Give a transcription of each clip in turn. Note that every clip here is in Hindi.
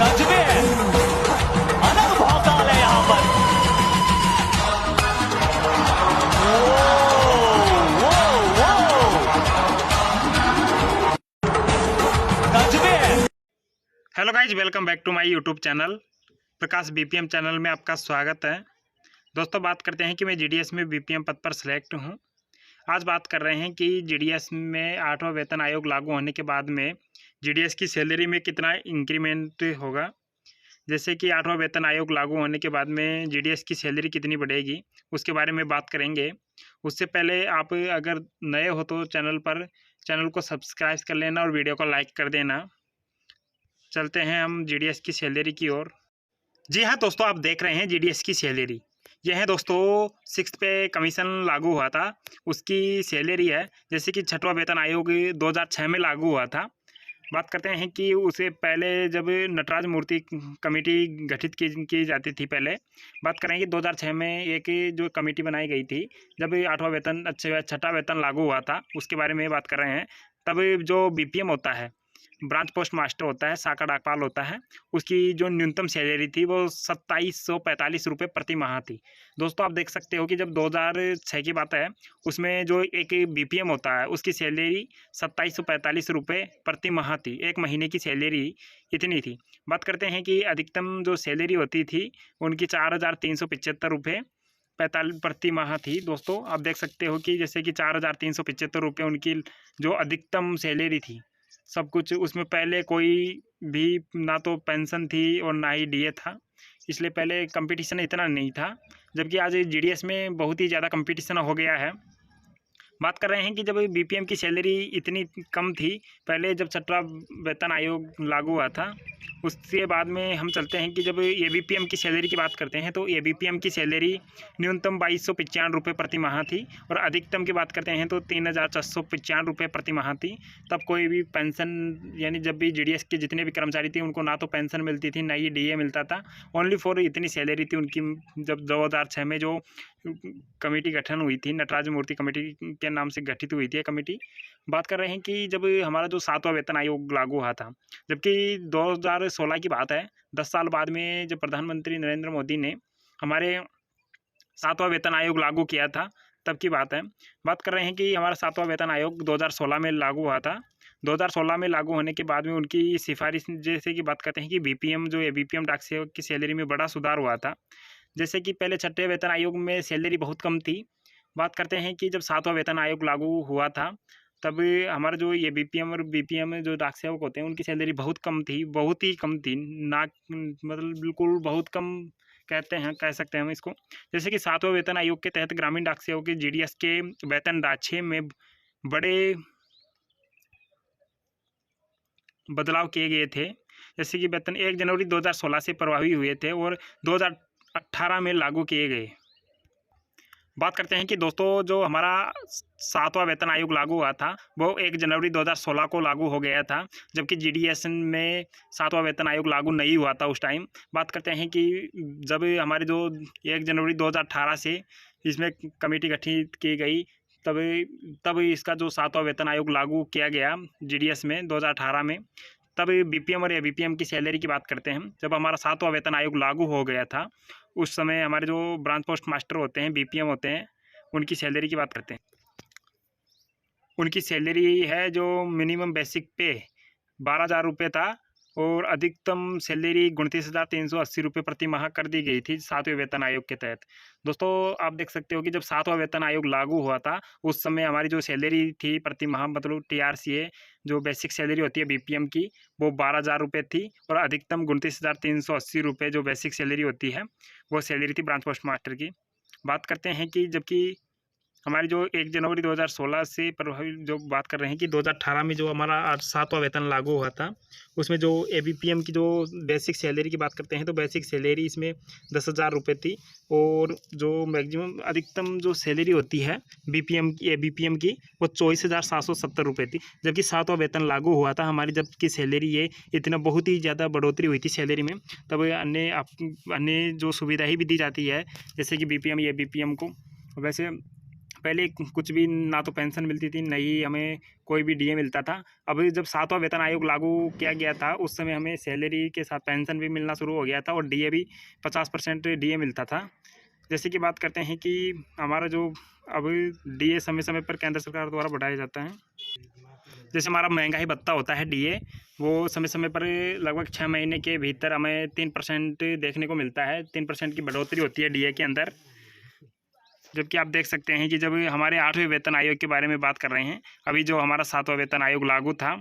गजबे है, अलग भौकाल है यहाँ पर। वो गजबे है। Hello guys, welcome back to my YouTube channel. Prakash BPM channel में आपका स्वागत है। दोस्तों, बात करते हैं कि मैं जीडीएस में बीपीएम पद पर सिलेक्ट हूं। आज बात कर रहे हैं कि जीडीएस में 8वां वेतन आयोग लागू होने के बाद में जीडीएस की सैलरी में कितना इंक्रीमेंट होगा। जैसे कि 8वां वेतन आयोग लागू होने के बाद में जीडीएस की सैलरी कितनी बढ़ेगी, उसके बारे में बात करेंगे। उससे पहले आप अगर नए हो तो चैनल को सब्सक्राइब कर लेना और वीडियो को लाइक कर देना। चलते हैं हम जीडीएस की सैलरी की ओर। जी हाँ दोस्तों, आप देख रहे हैं जीडीएस की सैलरी। यह है दोस्तों, 6th पे कमीशन लागू हुआ था, उसकी सैलरी है। जैसे कि 6वां वेतन आयोग 2006 में लागू हुआ था। बात करते हैं कि उसे पहले जब नटराज मूर्ति कमेटी गठित की जाती थी। पहले बात करें कि 2006 में एक जो कमेटी बनाई गई थी, जब 8वां वेतन 6वां वेतन लागू हुआ था, उसके बारे में बात कर रहे हैं। तब जो बीपीएम होता है, ब्रांच पोस्ट मास्टर होता है, शाखा डाकपाल होता है, उसकी जो न्यूनतम सैलरी थी वो 2745 रुपये प्रति माह थी। दोस्तों, आप देख सकते हो कि जब 2006 की बात है, उसमें जो एक बीपीएम होता है उसकी सैलरी 2745 रुपये प्रति माह थी। एक महीने की सैलरी इतनी थी। बात करते हैं कि अधिकतम जो सैलरी होती थी उनकी 4375 रुपये 45 प्रति माह थी। दोस्तों, आप देख सकते हो कि जैसे कि 4375 रुपये उनकी जो अधिकतम सैलरी थी, सब कुछ उसमें। पहले कोई भी ना तो पेंशन थी और ना ही डीए था, इसलिए पहले कंपटीशन इतना नहीं था। जबकि आज जीडीएस में बहुत ही ज़्यादा कंपटीशन हो गया है। बात कर रहे हैं कि जब बीपीएम की सैलरी इतनी कम थी पहले, जब 6वां वेतन आयोग लागू हुआ था, उसके बाद में हम चलते हैं कि जब एबीपीएम की सैलरी की बात करते हैं तो एबीपीएम की सैलरी न्यूनतम 2295 रुपये प्रति माह थी और अधिकतम की बात करते हैं तो 3495 रुपये प्रति माह थी। तब कोई भी पेंशन, यानी जब भी जीडीएस के जितने भी कर्मचारी थे उनको ना तो पेंशन मिलती थी ना ही डीए मिलता था। ओनली फॉर इतनी सैलरी थी उनकी। जब 2006 में जो कमेटी गठन हुई थी, नटराज मूर्ति कमेटी के नाम से गठित हुई थी कमेटी। बात कर रहे हैं कि जब हमारा जो 7वां वेतन आयोग लागू हुआ था, जबकि 2016 की बात है, 10 साल बाद में जब प्रधानमंत्री नरेंद्र मोदी ने हमारे 7वां वेतन आयोग लागू किया था, तब की बात है। बात कर रहे हैं कि हमारा 7वां वेतन आयोग 2016 में लागू हुआ था। 2016 में लागू होने के बाद में उनकी सिफारिश, जैसे कि बात करते हैं कि बीपीएम जो एबीपीएम डाक सेवक की सैलरी में बड़ा सुधार हुआ था। जैसे कि पहले 6ठे वेतन आयोग में सैलरी बहुत कम थी। बात करते हैं कि जब 7वां वेतन आयोग लागू हुआ था, तब हमारा जो ये बीपीएम और बीपीएम जो डाक सेवक होते हैं उनकी सैलरी बहुत कम थी, बहुत ही कम थी ना, मतलब बिल्कुल बहुत कम कह सकते हैं हम इसको। जैसे कि 7वां वेतन आयोग के तहत ग्रामीण डाक सेवक के जीडीएस के वेतन ढांचे में बड़े बदलाव किए गए थे। जैसे कि वेतन 1 जनवरी 2016 से प्रभावी हुए थे और 2018 में लागू किए गए। बात करते हैं कि दोस्तों, जो हमारा 7वां वेतन आयोग लागू हुआ था वो 1 जनवरी 2016 को लागू हो गया था, जबकि जीडीएस में 7वां वेतन आयोग लागू नहीं हुआ था उस टाइम। बात करते हैं कि जब हमारे जो 1 जनवरी 2018 से इसमें कमेटी गठित की गई, तब इसका जो 7वां वेतन आयोग लागू किया गया जीडीएस में 2018 में। तब बीपीएम और एबीपीएम की सैलरी की बात करते हैं। जब हमारा 7वां वेतन आयोग लागू हो गया था, उस समय हमारे जो ब्रांच पोस्ट मास्टर होते हैं, बीपीएम होते हैं, उनकी सैलरी की बात करते हैं। उनकी सैलरी है जो मिनिमम बेसिक पे 12,000 रुपये था और अधिकतम सैलरी 29,380 रुपये प्रति माह कर दी गई थी 7वें वेतन आयोग के तहत। दोस्तों, आप देख सकते हो कि जब 7वां वेतन आयोग लागू हुआ था, उस समय हमारी जो सैलरी थी प्रति माह, मतलब टीआरसीए जो बेसिक सैलरी होती है बीपीएम की, वो 12,000 रुपये थी और अधिकतम 29,380 रुपये जो बेसिक सैलरी होती है वो सैलरी थी ब्रांच पोस्ट मास्टर की। बात करते हैं कि जबकि हमारी जो 1 जनवरी 2016 से प्रभावी, जो बात कर रहे हैं कि 2018 में जो हमारा 7वां वेतन लागू हुआ था, उसमें जो एबीपीएम की जो बेसिक सैलरी की बात करते हैं तो बेसिक सैलरी इसमें 10,000 रुपये थी और जो मैक्सिमम अधिकतम जो सैलरी होती है बीपीएम की, एबीपीएम की, वो 24,770 रुपये थी। जबकि 7वां वेतन लागू हुआ था हमारी, जबकि सैलरी ये इतना बहुत ही ज़्यादा बढ़ोतरी हुई थी सैलरी में, तब अन्य जो सुविधाएँ भी दी जाती है जैसे कि बीपीएम या एबीपीएम को। वैसे पहले कुछ भी ना तो पेंशन मिलती थी, नहीं हमें कोई भी डीए मिलता था। अब जब 7वां वेतन आयोग लागू किया गया था उस समय हमें सैलरी के साथ पेंशन भी मिलना शुरू हो गया था और डीए भी 50% डीए मिलता था। जैसे कि बात करते हैं कि हमारा जो अब डीए समय समय पर केंद्र सरकार द्वारा बढ़ाया जाता है। जैसे हमारा महंगाई भत्ता होता है डीए, वो समय समय पर लगभग 6 महीने के भीतर हमें 3% देखने को मिलता है। 3% की बढ़ोतरी होती है डीए के अंदर। जबकि आप देख सकते हैं कि जब हमारे 8वें वेतन आयोग के बारे में बात कर रहे हैं, अभी जो हमारा 7वां वेतन आयोग लागू था,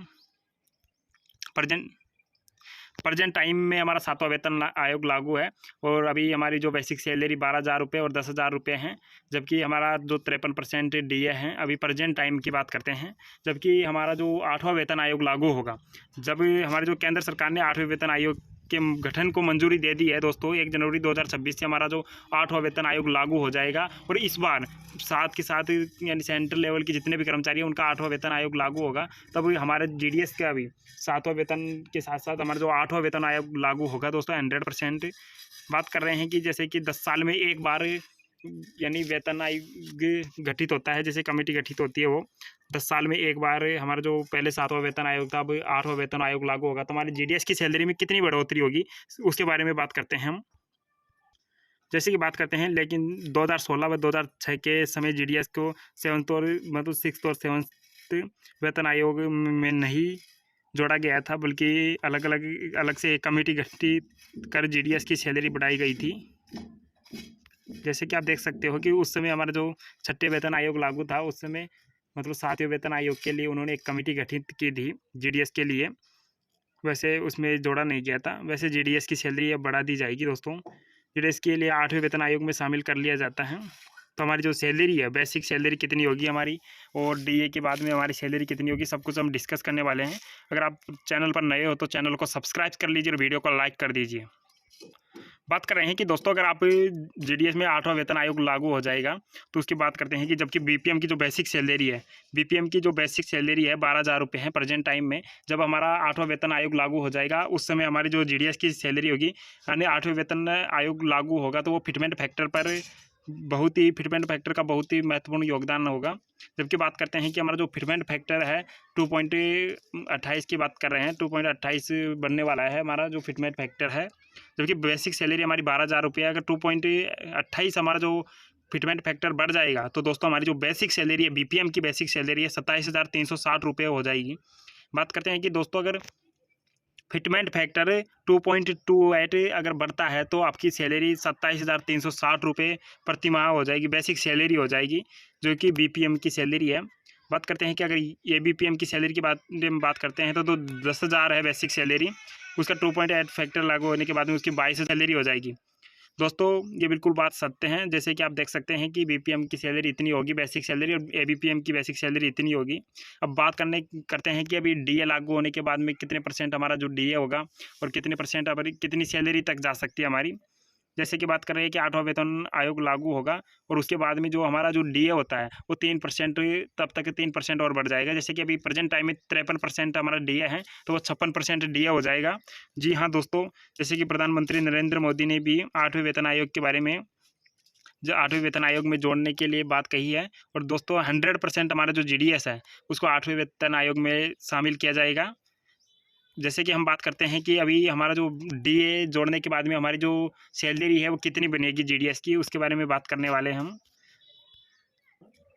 प्रेजेंट टाइम में हमारा 7वां वेतन आयोग लागू है और अभी हमारी जो बेसिक सैलरी 12,000 रुपये और 10,000 रुपये हैं, जबकि हमारा जो 53% डीए हैं अभी प्रेजेंट टाइम की बात करते हैं। जबकि हमारा जो 8वां वेतन आयोग लागू होगा, जब हमारे जो केंद्र सरकार ने 8वें वेतन आयोग के गठन को मंजूरी दे दी है दोस्तों, 1 जनवरी 2026 से हमारा जो 8वां वेतन आयोग लागू हो जाएगा और इस बार साथ के साथ यानी सेंट्रल लेवल के जितने भी कर्मचारी हैं उनका 8वां वेतन आयोग लागू होगा। तब हमारे जीडीएस का भी 7वां वेतन के साथ साथ हमारा जो 8वां वेतन आयोग लागू होगा दोस्तों 100%। बात कर रहे हैं कि जैसे कि 10 साल में एक बार यानी वेतन आयोग गठित होता है, जैसे कमेटी गठित होती है, वो 10 साल में एक बार हमारा जो पहले 7वां वेतन आयोग था अब 8वां वेतन आयोग लागू होगा, तो हमारे जीडीएस की सैलरी में कितनी बढ़ोतरी होगी उसके बारे में बात करते हैं हम। जैसे कि बात करते हैं, लेकिन 2016 व 2006 के समय जीडीएस को 7th और मतलब 6th और 7th वेतन आयोग में नहीं जोड़ा गया था, बल्कि अलग से एक कमेटी गठित कर जीडीएस की सैलरी बढ़ाई गई थी। जैसे कि आप देख सकते हो कि उस समय हमारा जो 6ठे वेतन आयोग लागू था उस समय मतलब 7वें वेतन आयोग के लिए उन्होंने एक कमेटी गठित की थी जीडीएस के लिए, वैसे उसमें जोड़ा नहीं गया था। वैसे जीडीएस की सैलरी अब बढ़ा दी जाएगी दोस्तों, जीडीएस के लिए 8वें वेतन आयोग में शामिल कर लिया जाता है। तो हमारी जो सैलरी है, बेसिक सैलरी कितनी होगी हमारी और डीए के बाद में हमारी सैलरी कितनी होगी, सब कुछ हम डिस्कस करने वाले हैं। अगर आप चैनल पर नए हो तो चैनल को सब्सक्राइब कर लीजिए और वीडियो को लाइक कर दीजिए। बात कर रहे हैं कि दोस्तों अगर आप जीडीएस में 8वां वेतन आयोग लागू हो जाएगा तो उसकी बात करते हैं कि जबकि बीपीएम की जो बेसिक सैलरी है, बीपीएम की जो बेसिक सैलरी है 12,000 रुपये है प्रेजेंट टाइम में। जब हमारा 8वां वेतन आयोग लागू हो जाएगा उस समय हमारी जो जीडीएस की सैलरी होगी, यानी 8वें वेतन आयोग लागू होगा तो वो फिटमेंट फैक्टर का बहुत ही महत्वपूर्ण योगदान होगा। जबकि बात करते हैं कि हमारा जो फिटमेंट फैक्टर है 2.28 की बात कर रहे हैं, 2.28 बनने वाला है हमारा जो फिटमेंट फैक्टर है। जबकि बेसिक सैलरी हमारी 12,000 रुपये, अगर 2.28 हमारा जो फिटमेंट फैक्टर बढ़ जाएगा तो दोस्तों हमारी जो बेसिक सैलरी है, बीपीएम की बेसिक सैलरी है 27,360 रुपये हो जाएगी। बात करते हैं कि दोस्तों अगर फिटमेंट फैक्टर 2.28 अगर बढ़ता है तो आपकी सैलरी 27,360 रुपये प्रति माह हो जाएगी, बेसिक सैलरी हो जाएगी, जो कि बीपीएम की सैलरी है। बात करते हैं कि अगर ये बीपीएम की सैलरी की बात करते हैं तो 10,000 है बेसिक सैलरी, उसका 2.8 फैक्टर लागू होने के बाद में उसकी 22 सैलरी हो जाएगी। दोस्तों ये बिल्कुल बात सत्य है। जैसे कि आप देख सकते हैं कि बीपीएम की सैलरी इतनी होगी बेसिक सैलरी और एबीपीएम की बेसिक सैलरी इतनी होगी। अब बात करते हैं कि अभी डीए लागू होने के बाद में कितने % हमारा जो डीए होगा और कितने % हमारी कितनी सैलरी तक जा सकती है हमारी। जैसे कि बात कर रहे हैं कि 8वां वेतन आयोग लागू होगा और उसके बाद में जो हमारा जो डीए होता है वो 3% तब तक 3% और बढ़ जाएगा। जैसे कि अभी प्रेजेंट टाइम में 53% हमारा डीए है तो वो 56% डीए हो जाएगा। जी हाँ दोस्तों, जैसे कि प्रधानमंत्री नरेंद्र मोदी ने भी 8वें वेतन आयोग के बारे में जो 8वें वेतन आयोग में जोड़ने के लिए बात कही है और दोस्तों 100% हमारा जो जीडीएस है उसको 8वें वेतन आयोग में शामिल किया जाएगा। जैसे कि हम बात करते हैं कि अभी हमारा जो डीए जोड़ने के बाद में हमारी जो सैलरी है वो कितनी बनेगी जीडीएस की, उसके बारे में बात करने वाले हैं हम।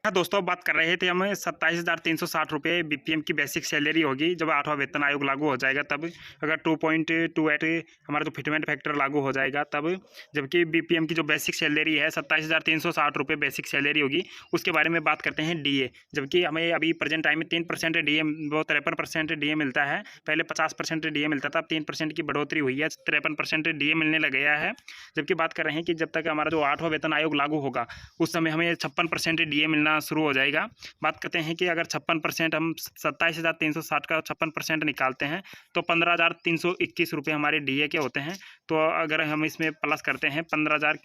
हाँ दोस्तों, बात कर रहे थे हम 27,360 रुपये बीपीएम की बेसिक सैलरी होगी जब 8वां वेतन आयोग लागू हो जाएगा तब। अगर 2.28 हमारा जो फिटमेंट फैक्टर लागू हो जाएगा तब। जबकि बीपीएम की जो बेसिक सैलरी है 27,360 रुपये बेसिक सैलरी होगी। उसके बारे में बात करते हैं डीए। जबकि हमें अभी प्रेजेंट टाइम में 3% डीए, वो 53% डीए मिलता है। पहले 50% डीए मिलता था, अब 3% की बढ़ोतरी हुई है, 53% डीए मिलने लग गया है। जबकि बात कर रहे हैं कि जब तक हमारा जो 8वां वेतन आयोग लागू होगा उस समय हमें 56% डीए मिलना शुरू हो जाएगा। बात करते हैं कि अगर 56% हम 27,360 का 56% निकालते हैं तो 15,321 रुपये हमारे डीए के होते हैं। तो अगर हम इसमें प्लस करते हैं 15,000,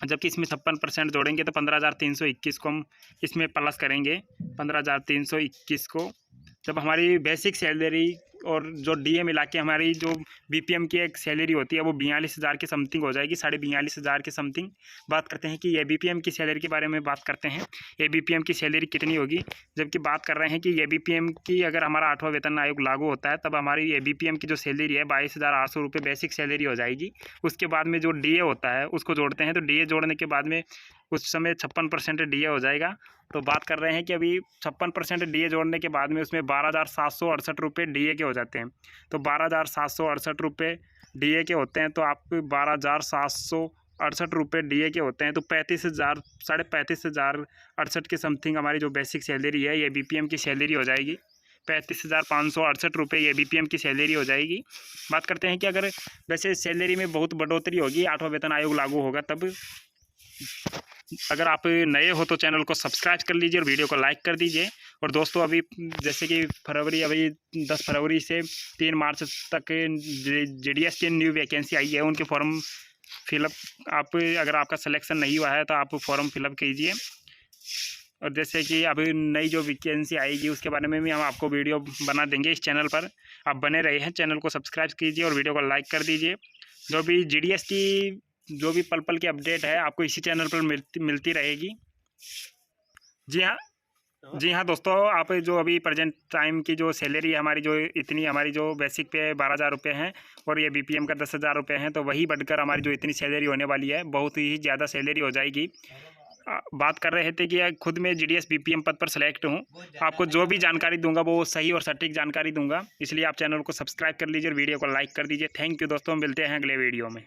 जबकि इसमें 56% जोड़ेंगे तो 15,321 को हम इसमें प्लस करेंगे। 15,321 को जब हमारी बेसिक सैलरी और जो डीए मिला के हमारी जो बीपीएम की एक सैलरी होती है वो 42,000 के समथिंग हो जाएगी, 42,500 के समथिंग। बात करते हैं कि एबीपीएम की सैलरी के बारे में बात करते हैं, एबीपीएम की सैलरी कितनी होगी। जबकि बात कर रहे हैं कि एबीपीएम की अगर हमारा 8वां वेतन आयोग लागू होता है तब हमारी एबीपीएम की जो सैलरी है 22,800 रुपये बेसिक सैलरी हो जाएगी। उसके बाद में जो डीए होता है उसको जोड़ते हैं, तो डीए जोड़ने के बाद में उस समय 56% डीए हो जाएगा। तो बात कर रहे हैं कि अभी 56% डीए जोड़ने के बाद में उसमें 12,768 रुपये डीए के हो जाते हैं। तो 12,768 रुपये डीए के होते हैं, तो आप 12,768 रुपये डीए के होते हैं, तो 35,000 35,068 के समथिंग हमारी जो बेसिक सैलरी है ये बीपीएम की सैलरी हो जाएगी। 35,568 रुपये ये बीपीएम की सैलरी हो जाएगी। बात करते हैं कि अगर वैसे सैलरी में बहुत बढ़ोतरी होगी, 8वां वेतन आयोग लागू होगा तब। अगर आप नए हो तो चैनल को सब्सक्राइब कर लीजिए और वीडियो को लाइक कर दीजिए। और दोस्तों अभी जैसे कि अभी 10 फरवरी से 3 मार्च तक जीडीएस की न्यू वैकेंसी आई है, उनके फॉर्म फिलअप आप अगर आपका सिलेक्शन नहीं हुआ है तो आप फॉर्म फिलअप कीजिए। और जैसे कि अभी नई जो वैकेंसी आएगी उसके बारे में भी हम आपको वीडियो बना देंगे इस चैनल पर। आप बने रहे हैं, चैनल को सब्सक्राइब कीजिए और वीडियो को लाइक कर दीजिए। जो भी जीडीएस की जो भी पल पल की अपडेट है आपको इसी चैनल पर मिलती रहेगी। जी हाँ दोस्तों, आप जो अभी प्रेजेंट टाइम की जो सैलरी है हमारी, जो इतनी हमारी जो बेसिक पे 12,000 रुपये हैं और ये बीपीएम का 10,000 रुपये हैं, तो वही बढ़कर हमारी जो इतनी सैलरी होने वाली है बहुत ही ज़्यादा सैलरी हो जाएगी। बात कर रहे थे कि खुद मैं जीडीएस बीपीएम पद पर सेलेक्ट हूँ, आपको जो भी जानकारी दूंगा वो सही और सटीक जानकारी दूंगा, इसलिए आप चैनल को सब्सक्राइब कर लीजिए और वीडियो को लाइक कर दीजिए। थैंक यू दोस्तों, मिलते हैं अगले वीडियो में।